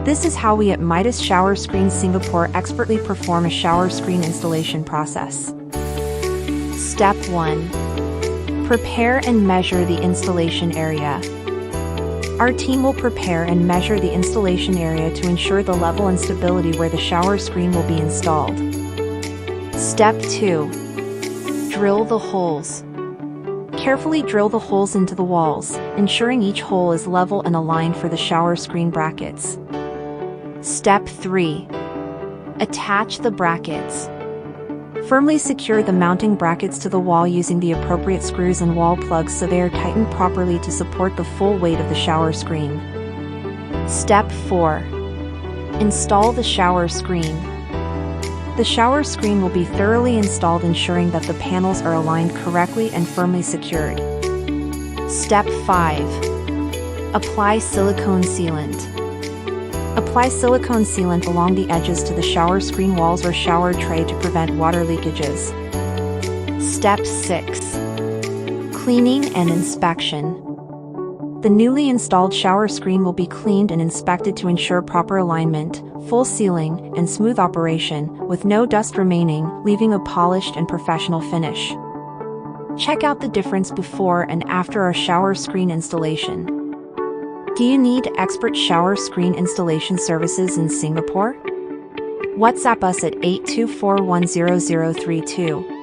This is how we at Midas Shower Screen Singapore expertly perform a shower screen installation process. Step 1. Prepare and measure the installation area. Our team will prepare and measure the installation area to ensure the level and stability where the shower screen will be installed. Step 2. Drill the holes. Carefully drill the holes into the walls, ensuring each hole is level and aligned for the shower screen brackets. Step 3. Attach the brackets. Firmly secure the mounting brackets to the wall using the appropriate screws and wall plugs so they are tightened properly to support the full weight of the shower screen. Step 4. Install the shower screen. The shower screen will be thoroughly installed, ensuring that the panels are aligned correctly and firmly secured. Step 5. Apply silicone sealant. Apply silicone sealant along the edges to the shower screen walls or shower tray to prevent water leakages. Step 6. Cleaning and inspection. The newly installed shower screen will be cleaned and inspected to ensure proper alignment, full sealing, and smooth operation, with no dust remaining, leaving a polished and professional finish. Check out the difference before and after our shower screen installation. Do you need expert shower screen installation services in Singapore? WhatsApp us at 82410032.